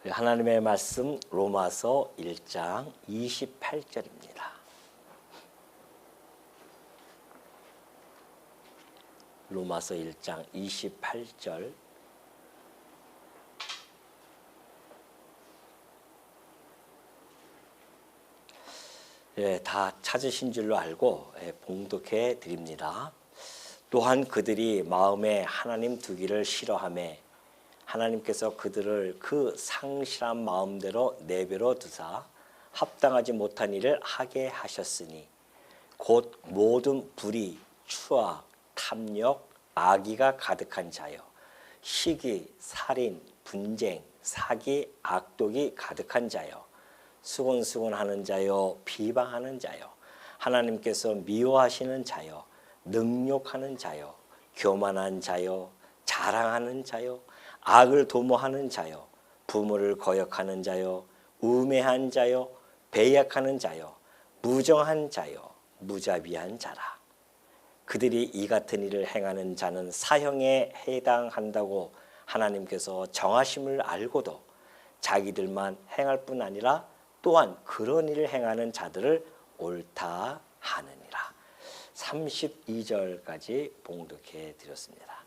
하나님의 말씀 로마서 1장 28절입니다. 로마서 1장 28절. 다 찾으신 줄로 알고 봉독해 드립니다. 또한 그들이 마음에 하나님 두기를 싫어하며 하나님께서 그들을 그 상실한 마음대로 내버려 두사 합당하지 못한 일을 하게 하셨으니 곧 모든 불의, 추악, 탐욕, 악의가 가득한 자요 시기, 살인, 분쟁, 사기, 악독이 가득한 자요 수곤수곤하는 자요 비방하는 자요 하나님께서 미워하시는 자요 능욕하는 자요 교만한 자요 자랑하는 자요 악을 도모하는 자요 부모를 거역하는 자요 우매한 자요 배약하는 자요 무정한 자요 무자비한 자라. 그들이 이 같은 일을 행하는 자는 사형에 해당한다고 하나님께서 정하심을 알고도 자기들만 행할 뿐 아니라 또한 그런 일을 행하는 자들을 옳다 하느니라. 32절까지 봉독해 드렸습니다.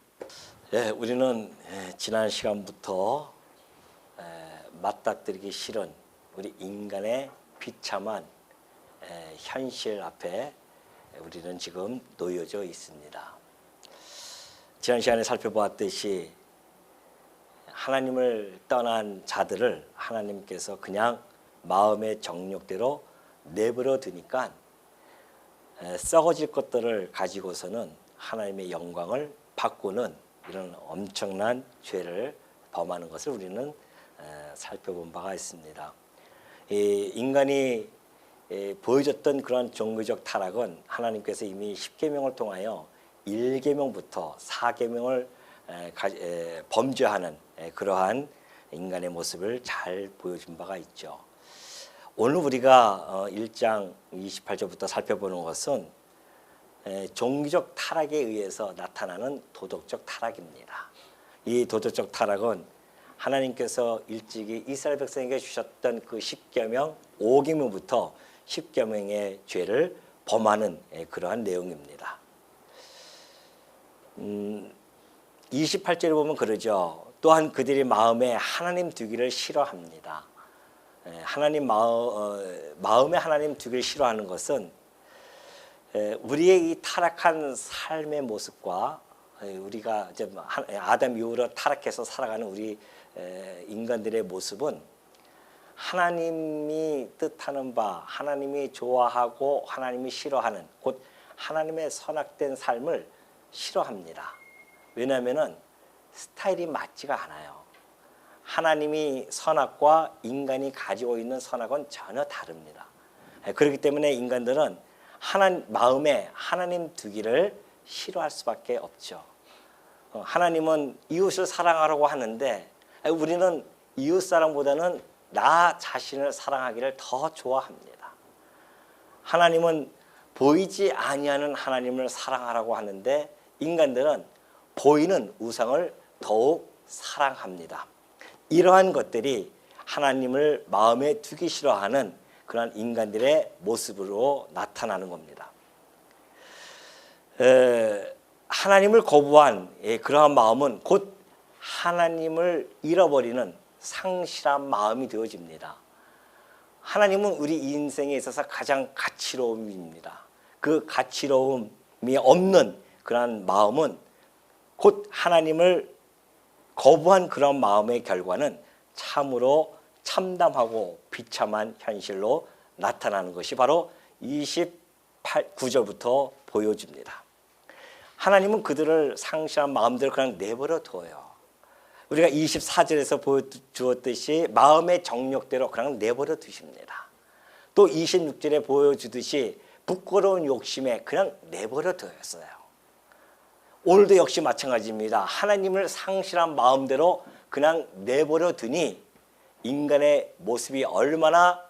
우리는 지난 시간부터 맞닥뜨리기 싫은 우리 인간의 비참한 현실 앞에 우리는 지금 놓여져 있습니다. 지난 시간에 살펴보았듯이 하나님을 떠난 자들을 하나님께서 그냥 마음의 정욕대로 내버려 두니까 썩어질 것들을 가지고서는 하나님의 영광을 바꾸는 이런 엄청난 죄를 범하는 것을 우리는 살펴본 바가 있습니다. 이 인간이 보여줬던 그런 종교적 타락은 하나님께서 이미 10계명을 통하여 1계명부터 4계명을 범죄하는 그러한 인간의 모습을 잘 보여준 바가 있죠. 오늘 우리가 1장 28절부터 살펴보는 것은 종교적 타락에 의해서 나타나는 도덕적 타락입니다. 이 도덕적 타락은 하나님께서 일찍이 이스라엘 백성에게 주셨던 그 10계명 5계명부터 10계명의 죄를 범하는 그러한 내용입니다. 28절에 보면 그러죠. 또한 그들이 마음에 하나님 두기를 싫어합니다. 하나님 마음에 하나님 두기를 싫어하는 것은 우리의 이 타락한 삶의 모습과 우리가 이제 아담 이후로 타락해서 살아가는 우리 인간들의 모습은 하나님이 뜻하는 바, 하나님이 좋아하고 하나님이 싫어하는 곧 하나님의 선악된 삶을 싫어합니다. 왜냐하면 스타일이 맞지가 않아요. 하나님이 선악과 인간이 가지고 있는 선악은 전혀 다릅니다. 그렇기 때문에 인간들은 마음에 하나님 두기를 싫어할 수밖에 없죠. 하나님은 이웃을 사랑하라고 하는데 우리는 이웃 사랑보다는 나 자신을 사랑하기를 더 좋아합니다. 하나님은 보이지 아니하는 하나님을 사랑하라고 하는데 인간들은 보이는 우상을 더욱 사랑합니다. 이러한 것들이 하나님을 마음에 두기 싫어하는 그런 인간들의 모습으로 나타나는 겁니다. 하나님을 거부한 그러한 마음은 곧 하나님을 잃어버리는 상실한 마음이 되어집니다. 하나님은 우리 인생에 있어서 가장 가치로움입니다. 그 가치로움이 없는 그러한 마음은 곧 하나님을 거부한 그런 마음의 결과는 참으로 참담하고 비참한 현실로 나타나는 것이 바로 29절부터 보여줍니다. 하나님은 그들을 상실한 마음대로 그냥 내버려 둬요. 우리가 24절에서 보여주었듯이 마음의 정욕대로 그냥 내버려 두십니다. 또 26절에 보여주듯이 부끄러운 욕심에 그냥 내버려 두었어요. 오늘도 역시 마찬가지입니다. 하나님을 상실한 마음대로 그냥 내버려 두니 인간의 모습이 얼마나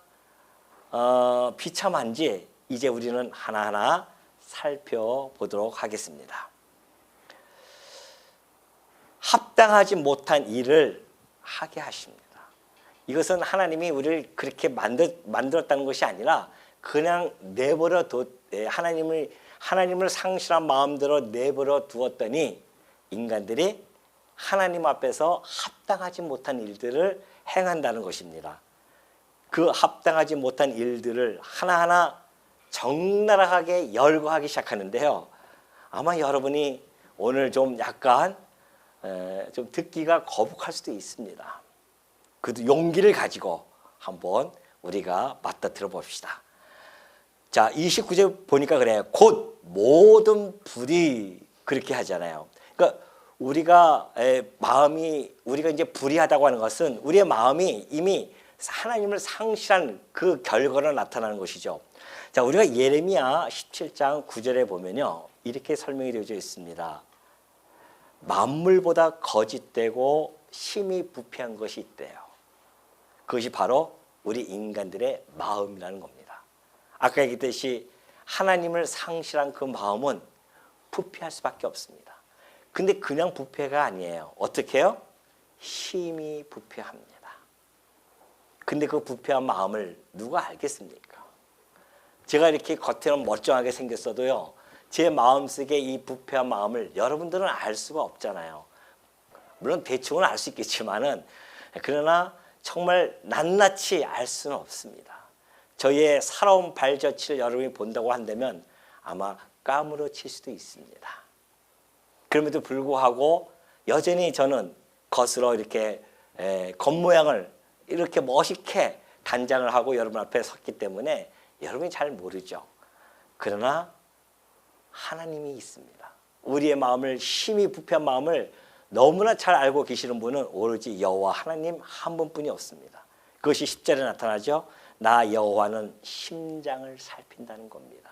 비참한지 이제 우리는 하나하나 살펴보도록 하겠습니다. 합당하지 못한 일을 하게 하십니다. 이것은 하나님이 우리를 그렇게 만들었다는 것이 아니라 그냥 하나님을 상실한 마음대로 내버려 두었더니 인간들이 하나님 앞에서 합당하지 못한 일들을 행한다는 것입니다. 그 합당하지 못한 일들을 하나하나 적나라하게 열거하기 시작하는데요. 아마 여러분이 오늘 좀 약간 좀 듣기가 거북할 수도 있습니다. 그 용기를 가지고 한번 우리가 맞다 들어봅시다. 자, 29절 보니까 그래요. 곧 모든 불이 그렇게 하잖아요. 그러니까 우리가 이제 불의하다고 하는 것은 우리의 마음이 이미 하나님을 상실한 그 결과로 나타나는 것이죠. 자, 우리가 예레미야 17장 9절에 보면요. 이렇게 설명이 되어져 있습니다. 만물보다 거짓되고 심히 부패한 것이 있대요. 그것이 바로 우리 인간들의 마음이라는 겁니다. 아까 얘기했듯이 하나님을 상실한 그 마음은 부패할 수밖에 없습니다. 근데 그냥 부패가 아니에요. 어떻게 해요? 심히 부패합니다. 근데 그 부패한 마음을 누가 알겠습니까? 제가 이렇게 겉에는 멀쩡하게 생겼어도요. 제 마음속에 이 부패한 마음을 여러분들은 알 수가 없잖아요. 물론 대충은 알 수 있겠지만은 그러나 정말 낱낱이 알 수는 없습니다. 저희의 살아온 발자취를 여러분이 본다고 한다면 아마 까무러칠 수도 있습니다. 그럼에도 불구하고 여전히 저는 겉으로 이렇게 겉모양을 이렇게 멋있게 단장을 하고 여러분 앞에 섰기 때문에 여러분이 잘 모르죠. 그러나 하나님이 있습니다. 우리의 마음을 심히 부패한 마음을 너무나 잘 알고 계시는 분은 오로지 여호와 하나님 한 분뿐이 없습니다. 그것이 10절에 나타나죠. 나 여호와는 심장을 살핀다는 겁니다.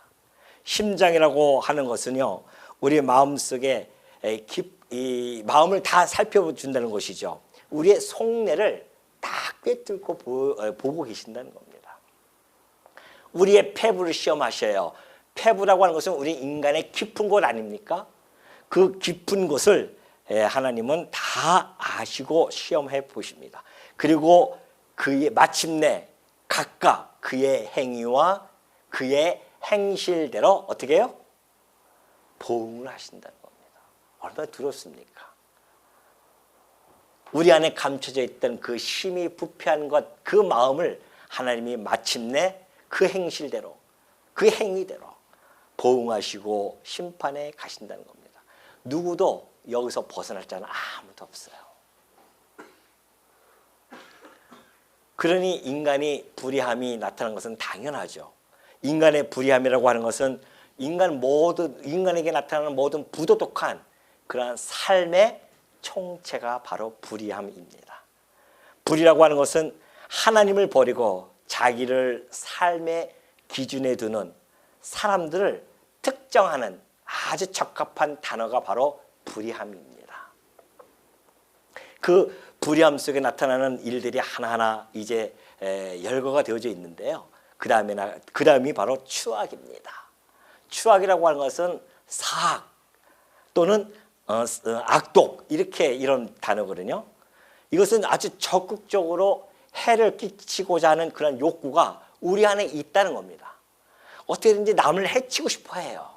심장이라고 하는 것은요. 우리의 마음속에 이 마음을 다 살펴준다는 것이죠. 우리의 속내를 다 꿰뚫고 보고 계신다는 겁니다. 우리의 폐부를 시험하셔요. 폐부라고 하는 것은 우리 인간의 깊은 곳 아닙니까? 그 깊은 곳을 하나님은 다 아시고 시험해 보십니다. 그리고 그의 마침내 각각 그의 행위와 그의 행실대로 어떻게 해요? 보응을 하신다는 겁니다. 얼마나 두렵습니까? 우리 안에 감춰져 있던 그 심히 부패한 것, 그 마음을 하나님이 마침내 그 행실대로, 그 행위대로 보응하시고 심판에 가신다는 겁니다. 누구도 여기서 벗어날 자는 아무도 없어요. 그러니 인간이 불의함이 나타나는 것은 당연하죠. 인간의 불의함이라고 하는 것은 인간에게 나타나는 모든 부도덕한 그러한 삶의 총체가 바로 불의함입니다. 불의라고 하는 것은 하나님을 버리고 자기를 삶의 기준에 두는 사람들을 특정하는 아주 적합한 단어가 바로 불의함입니다. 그 불의함 속에 나타나는 일들이 하나하나 이제 열거가 되어져 있는데요. 그 다음이 바로 추악입니다. 추악이라고 하는 것은 사악 또는 악독 이런 단어거든요. 이것은 아주 적극적으로 해를 끼치고자 하는 그런 욕구가 우리 안에 있다는 겁니다. 어떻게든지 남을 해치고 싶어 해요.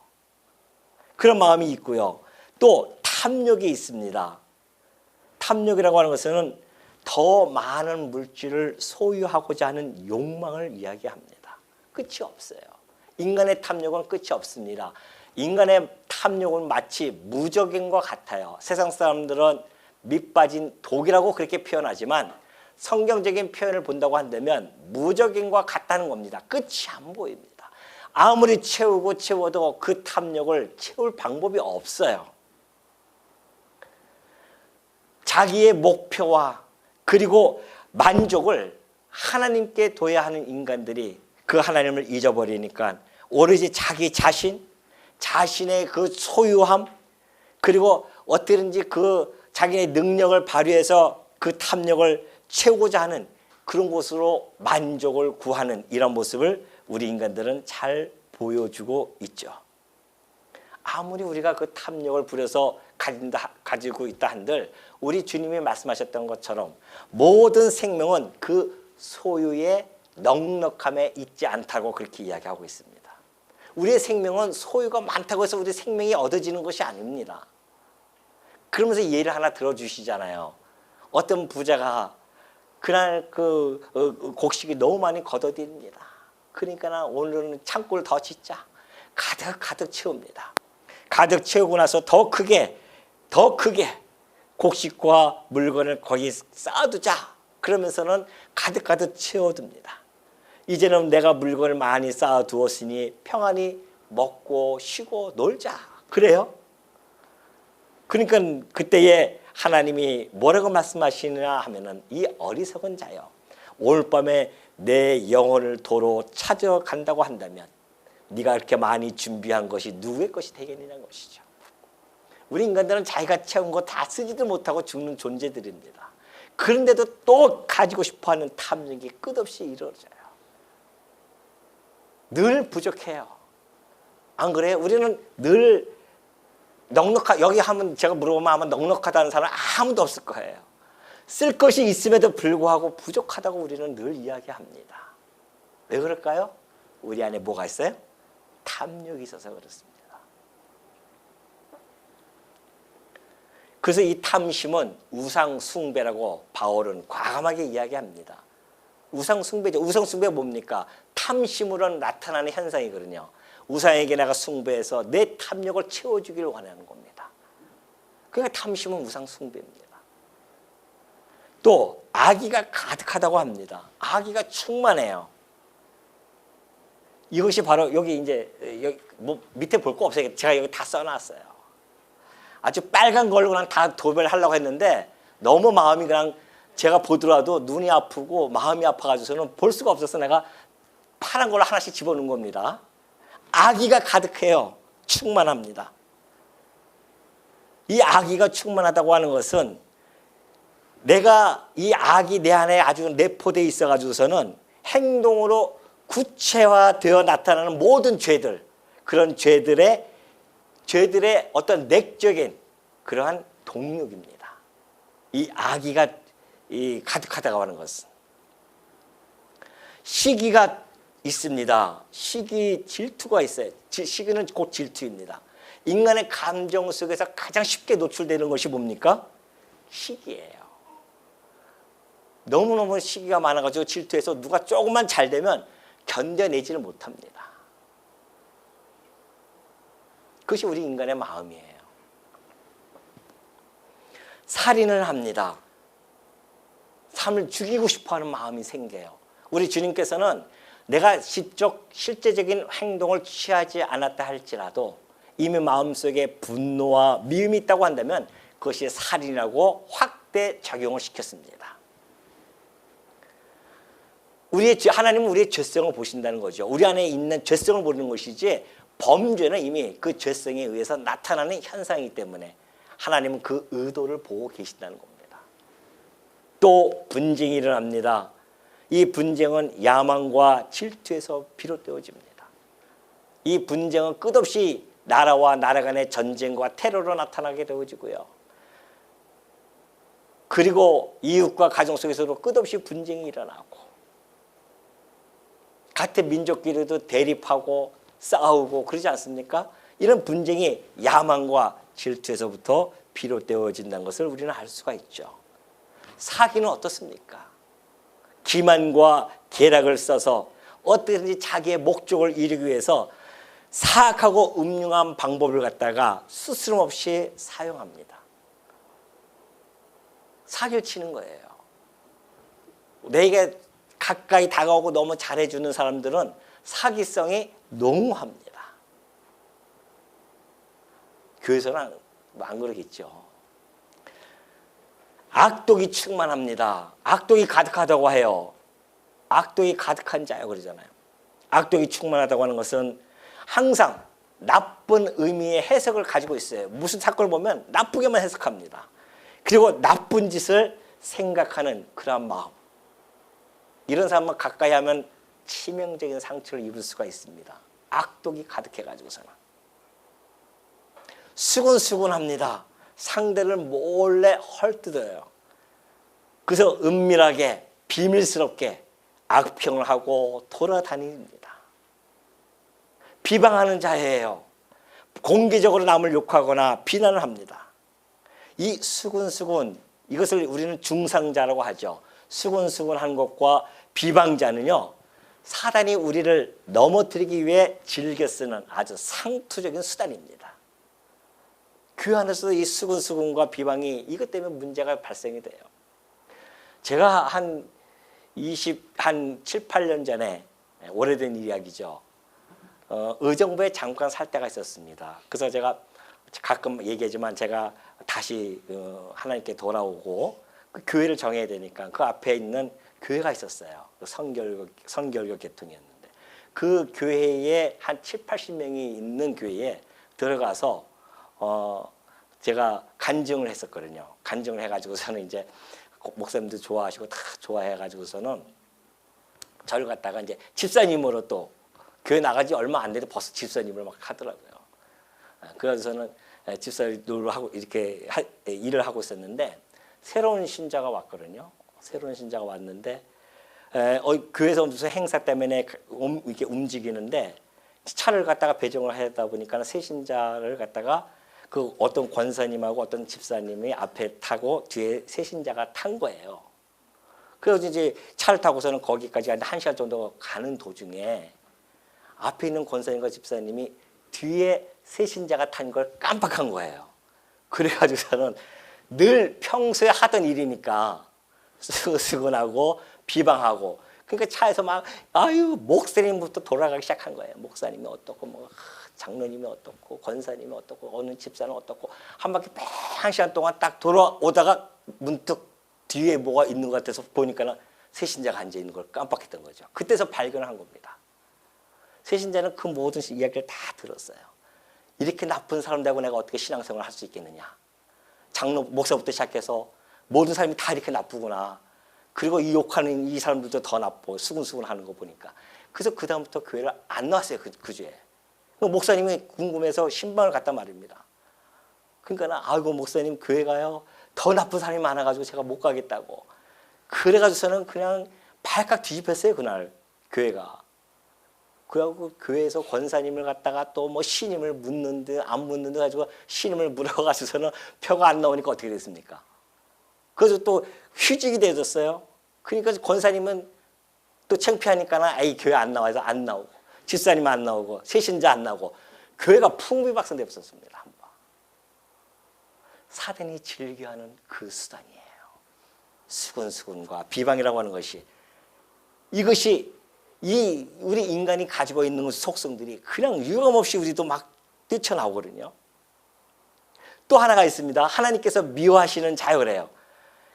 그런 마음이 있고요. 또 탐욕이 있습니다. 탐욕이라고 하는 것은 더 많은 물질을 소유하고자 하는 욕망을 이야기합니다. 끝이 없어요. 인간의 탐욕은 끝이 없습니다. 인간의 탐욕은 마치 무적인 것 같아요. 세상 사람들은 밑빠진 독이라고 그렇게 표현하지만 성경적인 표현을 본다고 한다면 무적인과 같다는 겁니다. 끝이 안 보입니다. 아무리 채워도 그 탐욕을 채울 방법이 없어요. 자기의 목표와 그리고 만족을 하나님께 둬야 하는 인간들이 그 하나님을 잊어버리니까 오로지 자기 자신의 그 소유함 그리고 어떻게든지 그 자기의 능력을 발휘해서 그 탐욕을 채우고자 하는 그런 곳으로 만족을 구하는 이런 모습을 우리 인간들은 잘 보여주고 있죠. 아무리 우리가 그 탐욕을 부려서 가지고 있다 한들 우리 주님이 말씀하셨던 것처럼 모든 생명은 그 소유의 넉넉함에 있지 않다고 그렇게 이야기하고 있습니다. 우리의 생명은 소유가 많다고 해서 우리 생명이 얻어지는 것이 아닙니다. 그러면서 예를 하나 들어주시잖아요. 어떤 부자가 그날 곡식이 너무 많이 걷어들입니다. 그러니까 오늘은 창고를 더 짓자. 가득 채웁니다. 가득 채우고 나서 더 크게 곡식과 물건을 거기 쌓아두자. 그러면서는 가득 채워둡니다. 이제는 내가 물건을 많이 쌓아두었으니 평안히 먹고 쉬고 놀자. 그래요? 그러니까 그때에 하나님이 뭐라고 말씀하시느냐 하면은 이 어리석은 자여 오늘 밤에 내 영혼을 도로 찾아간다고 한다면 네가 그렇게 많이 준비한 것이 누구의 것이 되겠느냐는 것이죠. 우리 인간들은 자기가 채운 거 다 쓰지도 못하고 죽는 존재들입니다. 그런데도 또 가지고 싶어하는 탐욕이 끝없이 이루어져요. 늘 부족해요. 안 그래요? 우리는 늘 여기 하면 제가 물어보면 아마 넉넉하다는 사람 아무도 없을 거예요. 쓸 것이 있음에도 불구하고 부족하다고 우리는 늘 이야기합니다. 왜 그럴까요? 우리 안에 뭐가 있어요? 탐욕이 있어서 그렇습니다. 그래서 이 탐심은 우상 숭배라고 바울은 과감하게 이야기합니다. 우상 숭배죠. 우상 숭배가 뭡니까? 탐심으로 나타나는 현상이거든요. 우상에게 내가 숭배해서 내 탐욕을 채워주기를 원하는 겁니다. 그러니까 탐심은 우상 숭배입니다. 또 악의가 가득하다고 합니다. 악의가 충만해요. 이것이 바로 여기 뭐 밑에 볼 거 없어요. 제가 여기 다 써놨어요. 아주 빨간 걸로 그냥 다 도배하려고 했는데 너무 마음이 그냥 제가 보더라도 눈이 아프고 마음이 아파가지고서는 볼 수가 없어서 내가 파란 걸로 하나씩 집어넣은 겁니다. 악의가 가득해요. 충만합니다. 이 악의가 충만하다고 하는 것은 내가 이 악이 내 안에 아주 내포되어 있어가지고서는 행동으로 구체화되어 나타나는 모든 죄들, 그런 죄들의 어떤 내적인 그러한 동력입니다. 이 악의가 가득하다고 하는 것은 시기가 있습니다. 시기, 질투가 있어요. 시기는 곧 질투입니다. 인간의 감정 속에서 가장 쉽게 노출되는 것이 뭡니까? 시기예요. 너무너무 시기가 많아가지고 질투해서 누가 조금만 잘 되면 견뎌내지를 못합니다. 그것이 우리 인간의 마음이에요. 살인을 합니다. 삶을 죽이고 싶어하는 마음이 생겨요. 우리 주님께서는 내가 실제적인 행동을 취하지 않았다 할지라도 이미 마음속에 분노와 미움이 있다고 한다면 그것이 살인이라고 확대 작용을 시켰습니다. 하나님은 우리의 죄성을 보신다는 거죠. 우리 안에 있는 죄성을 보는 것이지 범죄는 이미 그 죄성에 의해서 나타나는 현상이기 때문에 하나님은 그 의도를 보고 계신다는 겁니다. 또 분쟁이 일어납니다. 이 분쟁은 야망과 질투에서 비롯되어집니다. 이 분쟁은 끝없이 나라와 나라 간의 전쟁과 테러로 나타나게 되어지고요. 그리고 이웃과 가정 속에서도 끝없이 분쟁이 일어나고 같은 민족끼리도 대립하고 싸우고 그러지 않습니까? 이런 분쟁이 야망과 질투에서부터 비롯되어진다는 것을 우리는 알 수가 있죠. 사기는 어떻습니까? 기만과 계략을 써서 어떻게든지 자기의 목적을 이루기 위해서 사악하고 음흉한 방법을 갖다가 스스럼 없이 사용합니다. 사기를 치는 거예요. 내게 가까이 다가오고 너무 잘해주는 사람들은 사기성이 농후합니다. 교회에서는 안 그러겠죠. 악독이 충만합니다. 악독이 가득하다고 해요. 악독이 가득한 자요 그러잖아요. 악독이 충만하다고 하는 것은 항상 나쁜 의미의 해석을 가지고 있어요. 무슨 사건을 보면 나쁘게만 해석합니다. 그리고 나쁜 짓을 생각하는 그런 마음. 이런 사람은 가까이 하면 치명적인 상처를 입을 수가 있습니다. 악독이 가득해가지고서는. 수근수근합니다. 상대를 몰래 헐뜯어요. 그래서 은밀하게 비밀스럽게 악평을 하고 돌아다닙니다. 비방하는 자예요. 공개적으로 남을 욕하거나 비난을 합니다. 이 수근수근, 이것을 우리는 중상자라고 하죠. 수근수근한 것과 비방자는요, 사단이 우리를 넘어뜨리기 위해 즐겨 쓰는 아주 상투적인 수단입니다. 교회 안에서도 이 수근수근과 비방이 이것 때문에 문제가 발생이 돼요. 제가 한 7, 8년 전에, 오래된 이야기죠. 의정부에 잠깐 살 때가 있었습니다. 그래서 제가 가끔 얘기하지만 제가 다시 하나님께 돌아오고 그 교회를 정해야 되니까 그 앞에 있는 교회가 있었어요. 성결교 계통이었는데 그 교회에 한 7, 80명이 있는 교회에 들어가서 제가 간증을 했었거든요. 간증을 해가지고서는 이제 목사님들 좋아하시고 다 좋아해가지고서는 저를 갖다가 이제 집사님으로 또 교회 나가지 얼마 안 돼도 벌써 집사님을 막 하더라고요. 그래서 저는 집사님으로 하고 이렇게 일을 하고 있었는데 새로운 신자가 왔거든요. 새로운 신자가 왔는데 교회에서 무슨 행사 때문에 이렇게 움직이는데 차를 갖다가 배정을 하다 보니까 새 신자를 갖다가 그 어떤 권사님하고 어떤 집사님이 앞에 타고 뒤에 새 신자가 탄 거예요. 그래서 이제 차를 타고서는 거기까지 한 1시간 정도 가는 도중에 앞에 있는 권사님과 집사님이 뒤에 새 신자가 탄 걸 깜빡한 거예요. 그래가지고서는 늘 평소에 하던 일이니까 수근수근하고 비방하고, 그러니까 차에서 막 아유 목사님부터 돌아가기 시작한 거예요. 목사님이 어떻고 뭐 장로님이 어떻고 권사님이 어떻고 어느 집사는 어떻고 한 바퀴 뺑 1시간 동안 딱 돌아오다가 문득 뒤에 뭐가 있는 것 같아서 보니까는 새 신자가 앉아 있는 걸 깜빡했던 거죠. 그때서 발견한 겁니다. 새 신자는 그 모든 이야기를 다 들었어요. 이렇게 나쁜 사람들하고 내가 어떻게 신앙생활을 할 수 있겠느냐. 장로 목사부터 시작해서 모든 사람이 다 이렇게 나쁘구나. 그리고 이 욕하는 이 사람들도 더 나쁘고 수근수근하는 거 보니까. 그래서 그 다음부터 교회를 안 나왔어요. 그 주에. 목사님이 궁금해서 신방을 갔단 말입니다. 그러니까 아이고 목사님 교회 가요. 더 나쁜 사람이 많아가지고 제가 못 가겠다고. 그래가지고서는 그냥 발칵 뒤집혔어요. 그날 교회가. 그래갖고 교회에서 권사님을 갖다가 또 뭐 신임을 묻는 듯 안 묻는 듯 가지고 신임을 물어가지고서는 표가 안 나오니까 어떻게 됐습니까? 그래서 또 휴직이 되어졌어요. 그러니까 권사님은 또 창피하니까 아이 교회 안 나와서 안 나오고 집사님 안 나오고 새신자 안 나오고 교회가 풍비박산 되었었습니다. 한번. 사단이 즐겨하는 그 수단이에요. 수근수근과 비방이라고 하는 것이, 이것이 이 우리 인간이 가지고 있는 속성들이 그냥 유감없이 우리도 막 뛰쳐나오거든요. 또 하나가 있습니다. 하나님께서 미워하시는 자유래요.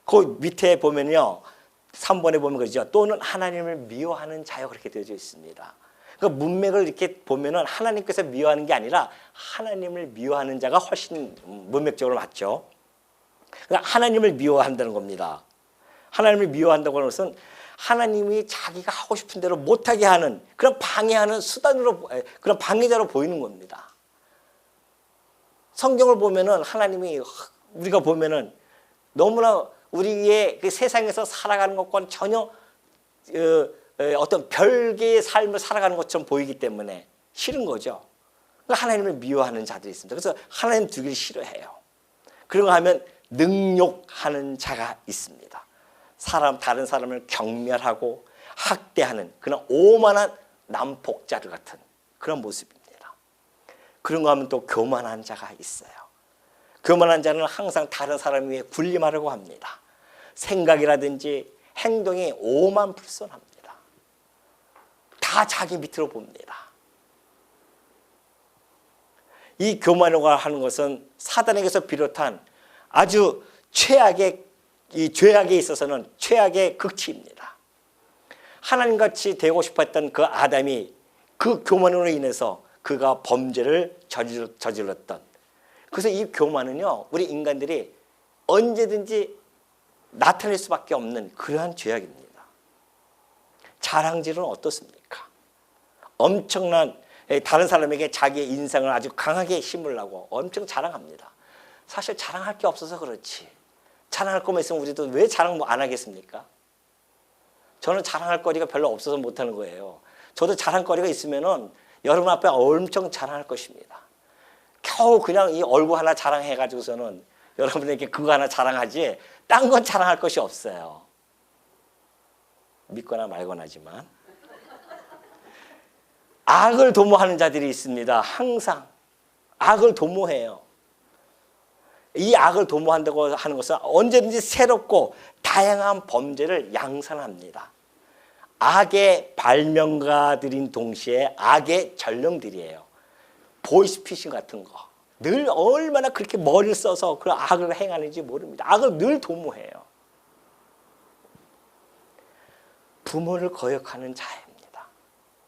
그 밑에 보면요, 3번에 보면 그러죠. 또는 하나님을 미워하는 자유, 그렇게 되어져 있습니다. 그 문맥을 이렇게 보면은 하나님께서 미워하는 게 아니라 하나님을 미워하는 자가 훨씬 문맥적으로 맞죠. 그러니까 하나님을 미워한다는 겁니다. 하나님을 미워한다고 하는 것은 하나님이 자기가 하고 싶은 대로 못하게 하는 그런 방해하는 수단으로, 그런 방해자로 보이는 겁니다. 성경을 보면은 하나님이, 우리가 보면은 너무나 우리의 그 세상에서 살아가는 것과는 전혀 어떤 별개의 삶을 살아가는 것처럼 보이기 때문에 싫은 거죠. 그러니까 하나님을 미워하는 자들이 있습니다. 그래서 하나님 두기를 싫어해요. 그런가 하면 능욕하는 자가 있습니다. 다른 사람을 경멸하고 학대하는 그런 오만한 난폭자들 같은 그런 모습입니다. 그런가 하면 또 교만한 자가 있어요. 교만한 자는 항상 다른 사람 위에 군림하려고 합니다. 생각이라든지 행동이 오만불손합니다. 다 자기 밑으로 봅니다. 이 교만이라고 하는 것은 사단에게서 비롯한 아주 최악의, 이 죄악에 있어서는 최악의 극치입니다. 하나님같이 되고 싶었던 그 아담이 그 교만으로 인해서 그가 범죄를 저질렀던, 그래서 이 교만은요 우리 인간들이 언제든지 나타낼 수밖에 없는 그러한 죄악입니다. 자랑질은 어떻습니까? 엄청난 다른 사람에게 자기의 인상을 아주 강하게 심으려고 엄청 자랑합니다. 사실 자랑할 게 없어서 그렇지. 자랑할 거면 있으면 우리도 왜 자랑 안 하겠습니까? 저는 자랑할 거리가 별로 없어서 못하는 거예요. 저도 자랑거리가 있으면은 여러분 앞에 엄청 자랑할 것입니다. 겨우 그냥 이 얼굴 하나 자랑해가지고서는 여러분에게 그거 하나 자랑하지 딴 건 자랑할 것이 없어요. 믿거나 말거나지만. 악을 도모하는 자들이 있습니다. 항상 악을 도모해요. 이 악을 도모한다고 하는 것은 언제든지 새롭고 다양한 범죄를 양산합니다. 악의 발명가들인 동시에 악의 전령들이에요. 보이스피싱 같은 거. 늘 얼마나 그렇게 머리를 써서 그 악을 행하는지 모릅니다. 악을 늘 도모해요. 부모를 거역하는 자입니다.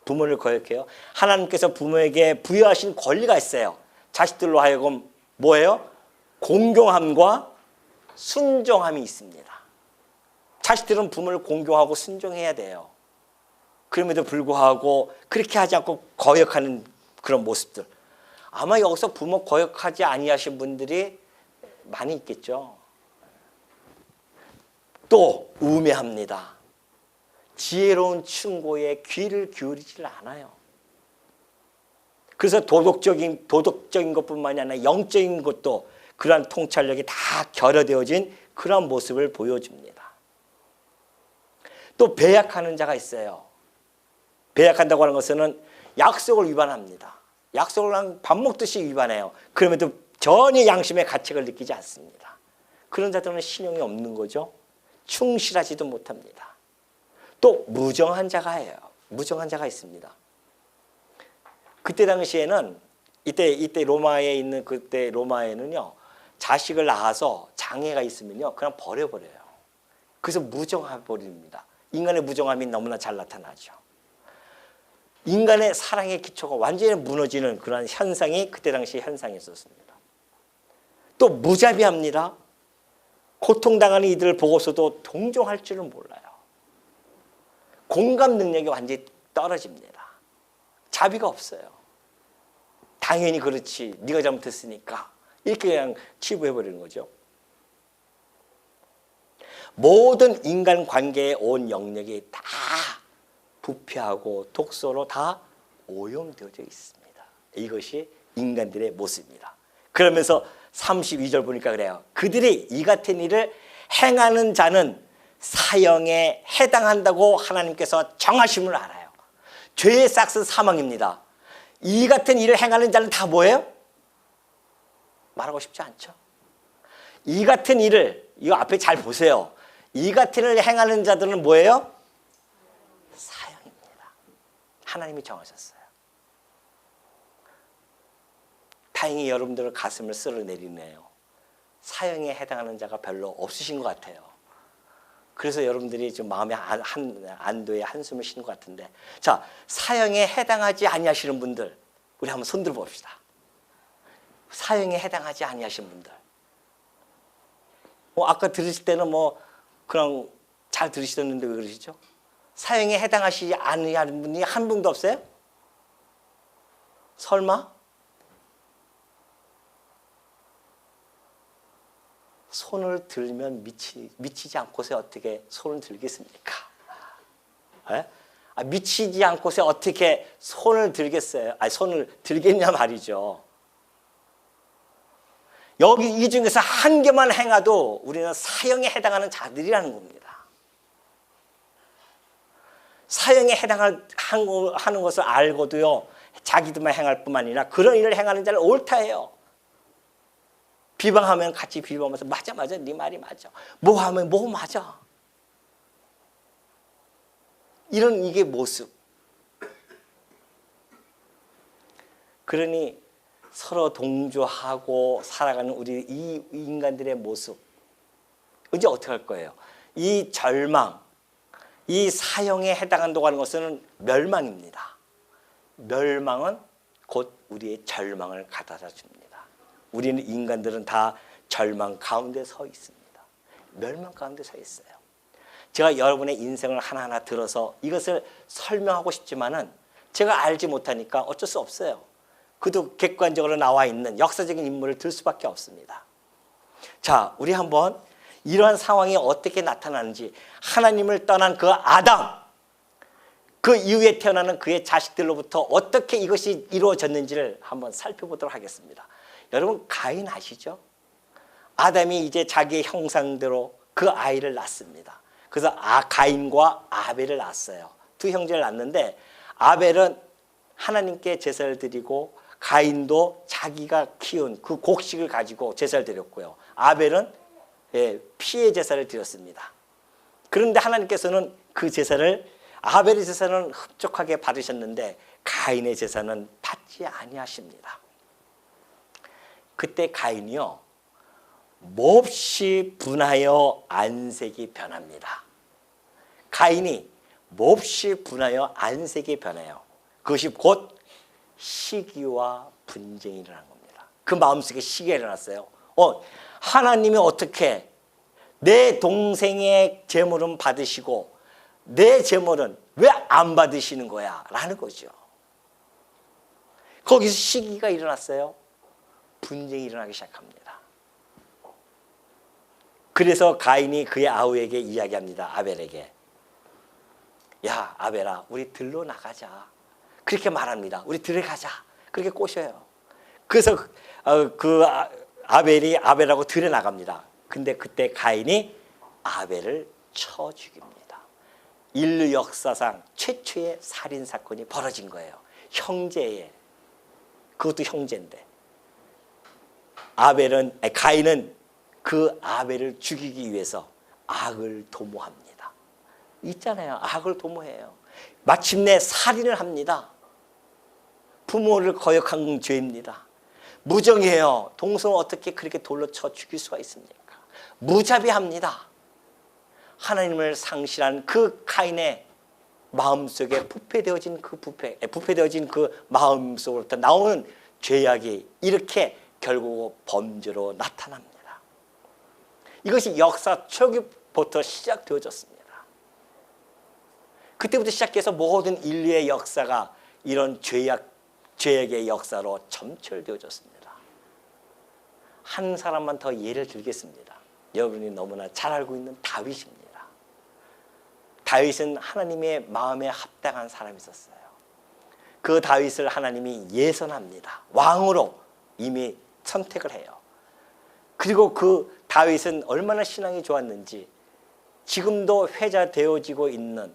부모를 거역해요. 하나님께서 부모에게 부여하신 권리가 있어요. 자식들로 하여금 뭐예요? 공경함과 순종함이 있습니다. 자식들은 부모를 공경하고 순종해야 돼요. 그럼에도 불구하고 그렇게 하지 않고 거역하는 그런 모습들. 아마 여기서 부모 거역하지 아니하신 분들이 많이 있겠죠. 또 우매합니다. 지혜로운 충고에 귀를 기울이질 않아요. 그래서 도덕적인 것뿐만이 아니라 영적인 것도 그러한 통찰력이 다 결여되어진 그런 모습을 보여줍니다. 또 배약하는 자가 있어요. 배약한다고 하는 것은 약속을 위반합니다. 약속을 밥 먹듯이 위반해요. 그럼에도 전혀 양심의 가책을 느끼지 않습니다. 그런 자들은 신용이 없는 거죠. 충실하지도 못합니다. 또 무정한 자가 해요. 무정한 자가 있습니다. 그때 당시에는 이때 로마에 있는 그때 로마에는요. 자식을 낳아서 장애가 있으면요. 그냥 버려버려요. 그래서 무정해 버립니다. 인간의 무정함이 너무나 잘 나타나죠. 인간의 사랑의 기초가 완전히 무너지는 그런 현상이 그때 당시 현상이었습니다. 또 무자비합니다. 고통당하는 이들을 보고서도 동정할 줄은 몰라요. 공감 능력이 완전히 떨어집니다. 자비가 없어요. 당연히 그렇지. 네가 잘못했으니까. 이렇게 그냥 치부해버리는 거죠. 모든 인간관계에 온 영역이 다 부패하고 독소로 다 오염되어져 있습니다. 이것이 인간들의 모습입니다. 그러면서 32절 보니까 그래요. 그들이 이 같은 일을 행하는 자는 사형에 해당한다고 하나님께서 정하심을 알아요. 죄의 싹은 사망입니다. 이 같은 일을 행하는 자는 다 뭐예요? 말하고 싶지 않죠. 이 같은 일을, 이거 앞에 잘 보세요. 이 같은 일을 행하는 자들은 뭐예요? 사형입니다. 하나님이 정하셨어요. 다행히 여러분들의 가슴을 쓸어내리네요. 사형에 해당하는 자가 별로 없으신 것 같아요. 그래서 여러분들이 좀 마음에 안도의 한숨을 쉬는 것 같은데, 자, 사형에 해당하지 아니하시는 분들, 우리 한번 손들어 봅시다. 사형에 해당하지 아니하신 분들. 아까 들으실 때는 그냥 잘 들으시던데 왜 그러시죠? 사형에 해당하시지 아니하는 분이 한 분도 없어요? 설마? 손을 들면 미치지 않고서 어떻게 손을 들겠습니까? 미치지 않고서 어떻게 손을 들겠어요? 손을 들겠냐 말이죠. 여기 이 중에서 한 개만 행해도 우리는 사형에 해당하는 자들이라는 겁니다. 사형에 해당하는 것을 알고도요, 자기들만 행할 뿐만 아니라 그런 일을 행하는 자를 옳다 해요. 비방하면 같이 비방하면서 맞아 네 말이 맞아. 뭐 하면 뭐 맞아. 이런 이게 모습. 그러니 서로 동조하고 살아가는 우리 이 인간들의 모습. 이제 어떻게 할 거예요? 이 절망, 이 사형에 해당한다고 하는 것은 멸망입니다. 멸망은 곧 우리의 절망을 가져다 줍니다. 우리는 인간들은 다 절망 가운데 서 있습니다. 멸망 가운데 서 있어요. 제가 여러분의 인생을 하나하나 들어서 이것을 설명하고 싶지만은 제가 알지 못하니까 어쩔 수 없어요. 그도 객관적으로 나와 있는 역사적인 인물을 들 수밖에 없습니다. 자, 우리 한번 이러한 상황이 어떻게 나타나는지, 하나님을 떠난 그 아담, 그 이후에 태어나는 그의 자식들로부터 어떻게 이것이 이루어졌는지를 한번 살펴보도록 하겠습니다. 여러분, 가인 아시죠? 아담이 이제 자기의 형상대로 그 아이를 낳습니다. 그래서 가인과 아벨을 낳았어요. 두 형제를 낳는데, 아벨은 하나님께 제사를 드리고 가인도 자기가 키운 그 곡식을 가지고 제사를 드렸고요. 아벨은 피의 제사를 드렸습니다. 그런데 하나님께서는 그 제사를, 아벨의 제사는 흡족하게 받으셨는데 가인의 제사는 받지 아니하십니다. 그때 가인이요, 몹시 분하여 안색이 변합니다. 가인이 몹시 분하여 안색이 변해요. 그것이 곧 시기와 분쟁이 일어난 겁니다. 그 마음속에 시기가 일어났어요. 하나님이 어떻게 내 동생의 제물은 받으시고 내 제물은 왜 안 받으시는 거야? 라는 거죠. 거기서 시기가 일어났어요. 분쟁이 일어나기 시작합니다. 그래서 가인이 그의 아우에게 이야기합니다. 아벨에게. 야, 아벨아, 우리 들로 나가자. 그렇게 말합니다. 우리 들에 가자. 그렇게 꼬셔요. 그래서 아벨이 아벨하고 들에 나갑니다. 근데 그때 가인이 아벨을 쳐 죽입니다. 인류 역사상 최초의 살인 사건이 벌어진 거예요. 형제의, 그것도 형제인데, 가인은 그 아벨을 죽이기 위해서 악을 도모합니다. 있잖아요. 악을 도모해요. 마침내 살인을 합니다. 부모를 거역한 죄입니다. 무정해요. 동성을 어떻게 그렇게 돌로 쳐 죽일 수가 있습니까? 무자비합니다. 하나님을 상실한 그 가인의 마음속에 부패되어진 그 마음속으로부터 나오는 죄악이 이렇게 결국 범죄로 나타납니다. 이것이 역사 초기부터 시작되어졌습니다. 그때부터 시작해서 모든 인류의 역사가 이런 죄악의 역사로 점철되어졌습니다. 한 사람만 더 예를 들겠습니다. 여러분이 너무나 잘 알고 있는 다윗입니다. 다윗은 하나님의 마음에 합당한 사람이 있었어요. 그 다윗을 하나님이 예선합니다. 왕으로 이미 선택을 해요. 그리고 그 다윗은 얼마나 신앙이 좋았는지 지금도 회자되어지고 있는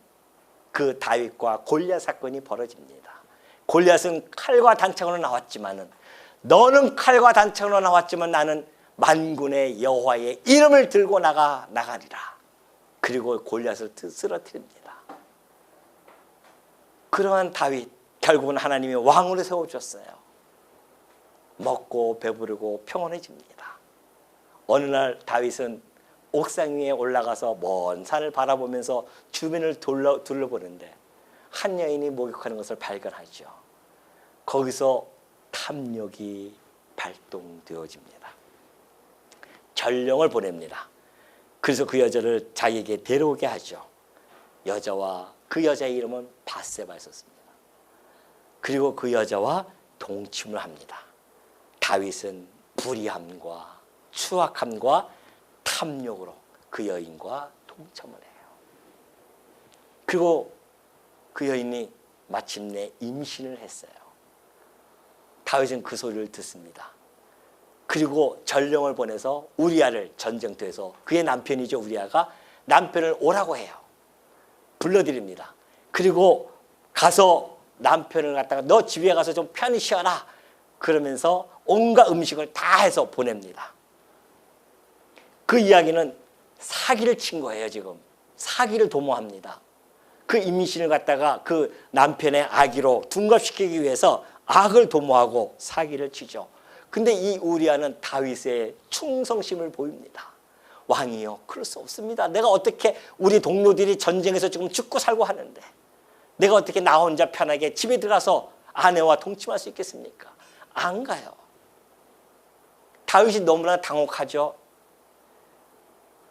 그 다윗과 골리앗 사건이 벌어집니다. 골리앗은 칼과 단창으로 나왔지만은, 너는 칼과 단창으로 나왔지만 나는 만군의 여호와의 이름을 들고 나가리라. 그리고 골리앗을 쓰러뜨립니다. 그러한 다윗, 결국은 하나님이 왕으로 세워주셨어요. 먹고 배부르고 평온해집니다. 어느 날 다윗은 옥상 위에 올라가서 먼 산을 바라보면서 주변을 둘러보는데 한 여인이 목욕하는 것을 발견하죠. 거기서 탐욕이 발동되어집니다. 전령을 보냅니다. 그래서 그 여자를 자기에게 데려오게 하죠. 여자와 그 여자의 이름은 바세바였었습니다. 그리고 그 여자와 동침을 합니다. 다윗은 불의함과 추악함과 탐욕으로 그 여인과 동침을 해요. 그리고 그 여인이 마침내 임신을 했어요. 다윗은 그 소리를 듣습니다. 그리고 전령을 보내서 우리아를, 전쟁터에서 그의 남편이죠, 우리아가 남편을 오라고 해요. 불러드립니다. 그리고 가서 남편을 갖다가 너 집에 가서 좀 편히 쉬어라 그러면서 온갖 음식을 다 해서 보냅니다. 그 이야기는 사기를 친 거예요. 지금 사기를 도모합니다. 그 임신을 갖다가 그 남편의 악의로 둔갑시키기 위해서 악을 도모하고 사기를 치죠. 근데 이 우리아는 다윗의 충성심을 보입니다. 왕이요, 그럴 수 없습니다. 내가 어떻게, 우리 동료들이 전쟁에서 지금 죽고 살고 하는데 내가 어떻게 나 혼자 편하게 집에 들어가서 아내와 동침할 수 있겠습니까? 안 가요. 다윗이 너무나 당혹하죠.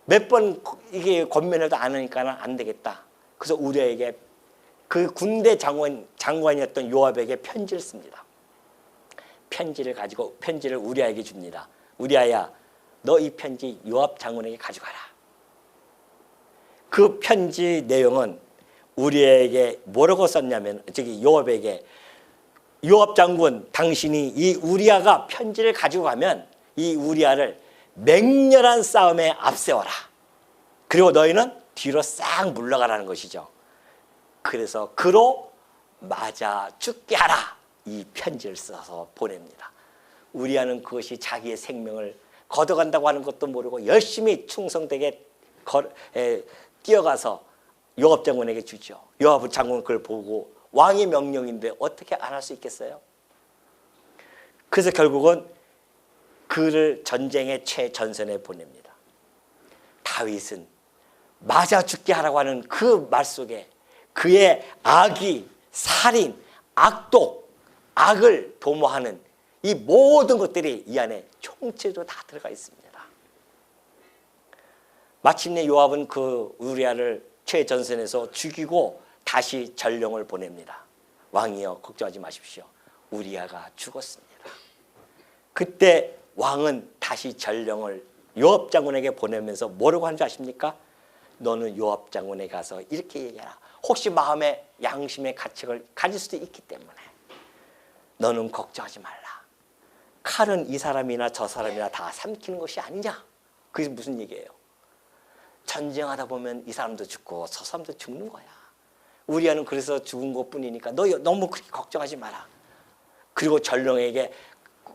몇 번 이게 권면해도 안 하니까 안 되겠다. 그래서 우리아에게 그 군대 장관이었던 요압에게 편지를 씁니다. 편지를 우리아에게 줍니다. 우리아야, 너 이 편지 요압 장군에게 가져가라. 그 편지 내용은 우리아에게 뭐라고 썼냐면, 요압에게, 요압 장군, 당신이 이 우리아가 편지를 가지고 가면 이 우리아를 맹렬한 싸움에 앞세워라. 그리고 너희는 뒤로 싹 물러가라는 것이죠. 그래서 그로 맞아 죽게 하라. 이 편지를 써서 보냅니다. 우리아는 그것이 자기의 생명을 걷어간다고 하는 것도 모르고 열심히 충성되게 뛰어가서 요압 장군에게 주죠. 요압 장군은 그걸 보고 왕의 명령인데 어떻게 안 할 수 있겠어요? 그래서 결국은 그를 전쟁의 최전선에 보냅니다. 다윗은 맞아 죽게 하라고 하는 그 말 속에 그의 악이, 살인, 악독, 악을 도모하는 이 모든 것들이 이 안에 총체로 다 들어가 있습니다. 마침내 요압은 그 우리아를 최전선에서 죽이고 다시 전령을 보냅니다. 왕이여, 걱정하지 마십시오. 우리아가 죽었습니다. 그때 왕은 다시 전령을 요압 장군에게 보내면서 뭐라고 하는 줄 아십니까? 너는 요압 장군에 가서 이렇게 얘기해라. 혹시 마음에 양심의 가책을 가질 수도 있기 때문에 너는 걱정하지 말라. 칼은 이 사람이나 저 사람이나 다 삼키는 것이 아니냐. 그게 무슨 얘기예요? 전쟁하다 보면 이 사람도 죽고 저 사람도 죽는 거야. 우리아는 그래서 죽은 것뿐이니까 너 너무 그렇게 걱정하지 마라. 그리고 전령에게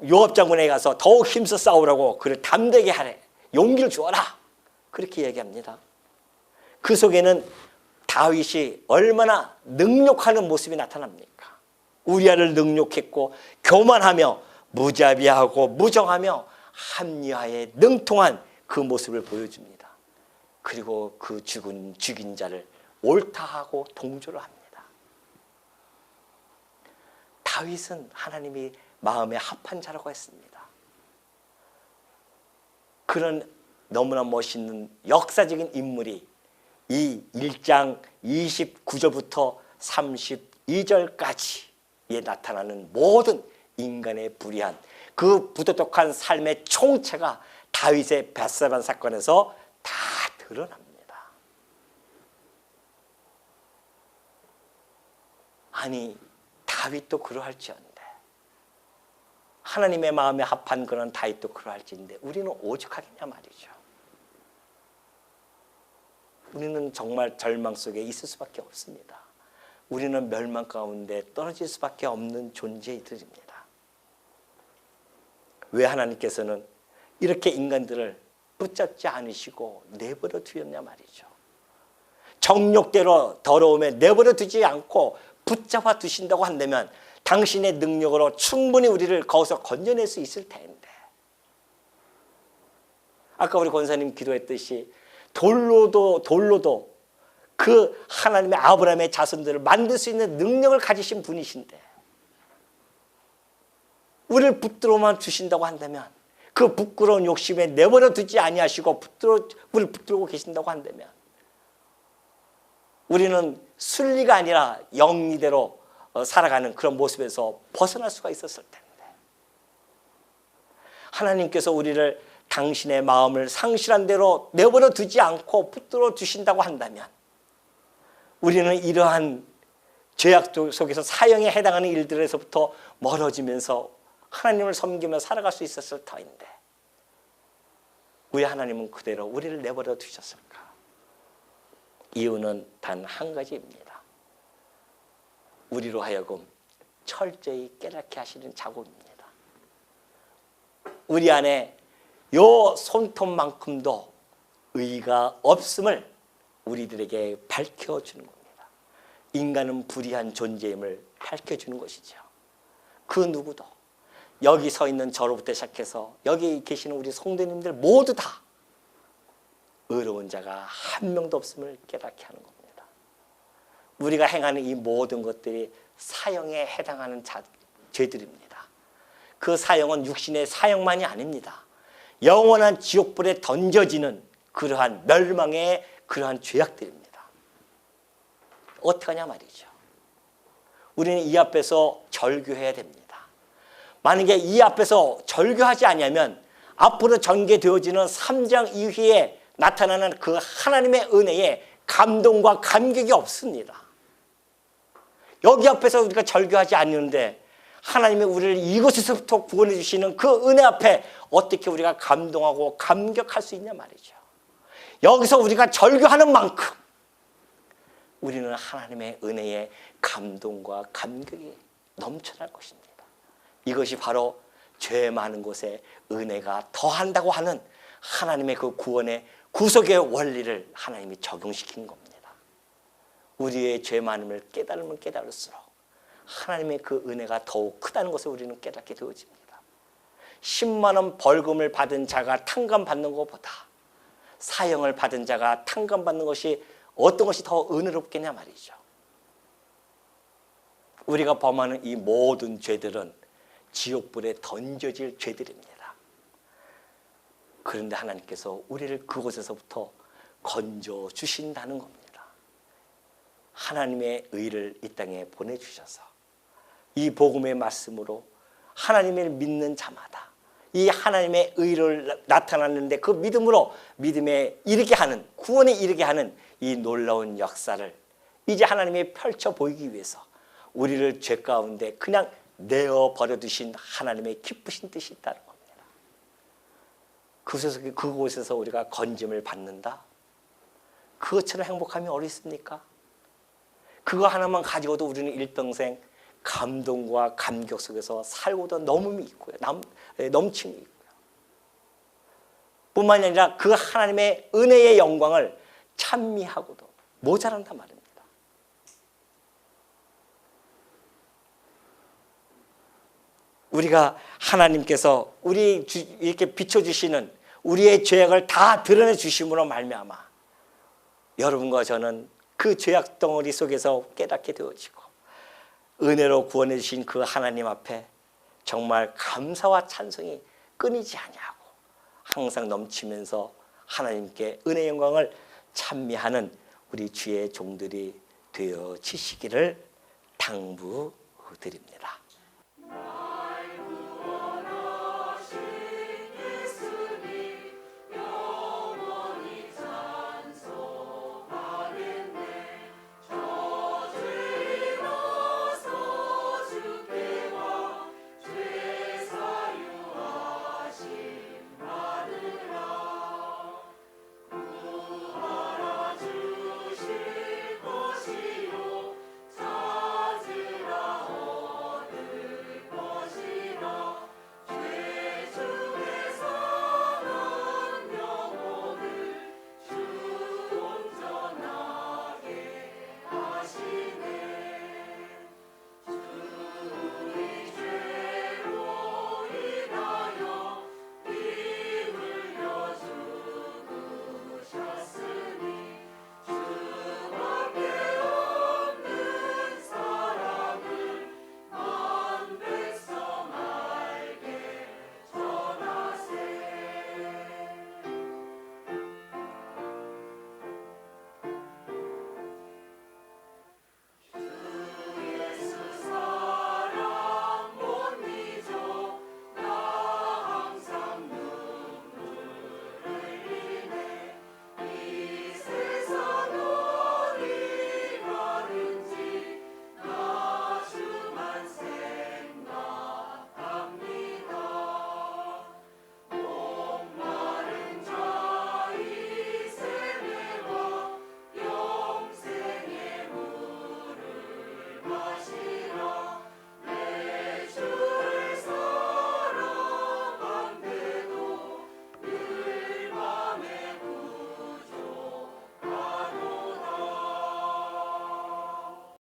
요압 장군에게 가서 더욱 힘써 싸우라고 그를 담대게 하래. 용기를 주어라. 그렇게 얘기합니다. 그 속에는 다윗이 얼마나 능욕하는 모습이 나타납니까? 우리아를 능욕했고 교만하며 무자비하고 무정하며 합리화에 능통한 그 모습을 보여줍니다. 그리고 그 죽인 자를 옳다하고 동조를 합니다. 다윗은 하나님이 마음에 합한 자라고 했습니다. 그런 너무나 멋있는 역사적인 인물이 이 1장 29절부터 32절까지에 나타나는 모든 인간의 불의한 그 부도덕한 삶의 총체가 다윗의 밧세바 사건에서 다 드러납니다. 아니, 다윗도 그러할지언데, 하나님의 마음에 합한 그런 다윗도 그러할지인데 우리는 오죽하겠냐 말이죠. 우리는 정말 절망 속에 있을 수밖에 없습니다. 우리는 멸망 가운데 떨어질 수밖에 없는 존재들입니다. 왜 하나님께서는 이렇게 인간들을 붙잡지 않으시고 내버려 두었냐 말이죠. 정욕대로 더러움에 내버려 두지 않고 붙잡아 두신다고 한다면 당신의 능력으로 충분히 우리를 거기서 건져낼 수 있을 텐데, 아까 우리 권사님 기도했듯이 돌로도 그 하나님의 아브라함의 자손들을 만들 수 있는 능력을 가지신 분이신데 우리를 붙들어만 주신다고 한다면, 그 부끄러운 욕심에 내버려 두지 아니하시고 우리를 붙들고 계신다고 한다면 우리는 순리가 아니라 영리대로 살아가는 그런 모습에서 벗어날 수가 있었을 텐데, 하나님께서 우리를 당신의 마음을 상실한 대로 내버려 두지 않고 붙들어 주신다고 한다면 우리는 이러한 죄악 속에서 사형에 해당하는 일들에서부터 멀어지면서 하나님을 섬기며 살아갈 수 있었을 터인데 왜 하나님은 그대로 우리를 내버려 두셨을까? 이유는 단 한 가지입니다. 우리로 하여금 철저히 깨닫게 하시는 작업입니다. 우리 안에 요 손톱만큼도 의가 없음을 우리들에게 밝혀주는 겁니다. 인간은 불의한 존재임을 밝혀주는 것이죠. 그 누구도, 여기 서 있는 저로부터 시작해서 여기 계시는 우리 성도님들 모두 다 의로운 자가 한 명도 없음을 깨닫게 하는 겁니다. 우리가 행하는 이 모든 것들이 사형에 해당하는 죄들입니다. 그 사형은 육신의 사형만이 아닙니다. 영원한 지옥불에 던져지는 그러한 멸망의 그러한 죄악들입니다. 어떻게 하냐 말이죠. 우리는 이 앞에서 절규해야 됩니다. 만약에 이 앞에서 절규하지 않으면 앞으로 전개되어지는 3장 이후에 나타나는 그 하나님의 은혜에 감동과 감격이 없습니다. 여기 앞에서 우리가 절규하지 않는데 하나님이 우리를 이곳에서부터 구원해 주시는 그 은혜 앞에 어떻게 우리가 감동하고 감격할 수 있냐 말이죠. 여기서 우리가 절규하는 만큼 우리는 하나님의 은혜에 감동과 감격이 넘쳐날 것입니다. 이것이 바로 죄 많은 곳에 은혜가 더한다고 하는 하나님의 그 구원의 구속의 원리를 하나님이 적용시킨 겁니다. 우리의 죄 많음을 깨달으면 깨달을수록 하나님의 그 은혜가 더욱 크다는 것을 우리는 깨닫게 되어집니다. 10만 원 벌금을 받은 자가 탕감받는 것보다 사형을 받은 자가 탕감받는 것이 어떤 것이 더 은혜롭겠냐 말이죠. 우리가 범하는 이 모든 죄들은 지옥불에 던져질 죄들입니다. 그런데 하나님께서 우리를 그곳에서부터 건져주신다는 겁니다. 하나님의 의를 이 땅에 보내주셔서 이 복음의 말씀으로 하나님을 믿는 자마다 이 하나님의 의를 나타났는데 그 믿음으로 믿음에 이르게 하는, 구원에 이르게 하는 이 놀라운 역사를 이제 하나님이 펼쳐 보이기 위해서 우리를 죄 가운데 그냥 내어버려 두신 하나님의 기쁘신 뜻이 있다는 겁니다. 그곳에서 우리가 건짐을 받는다? 그것처럼 행복함이 어디 있습니까? 그거 하나만 가지고도 우리는 일평생 감동과 감격 속에서 살고도 넘음이 있고요. 넘침이 있고요. 뿐만이 아니라 그 하나님의 은혜의 영광을 찬미하고도 모자란단 말입니다. 우리가 하나님께서 우리 이렇게 비춰주시는 우리의 죄악을 다 드러내 주심으로 말미암아 여러분과 저는 그 죄악 덩어리 속에서 깨닫게 되어지고 은혜로 구원해 주신 그 하나님 앞에 정말 감사와 찬송이 끊이지 아니하고 항상 넘치면서 하나님께 은혜 영광을 찬미하는 우리 주의 종들이 되어지시기를 당부드립니다.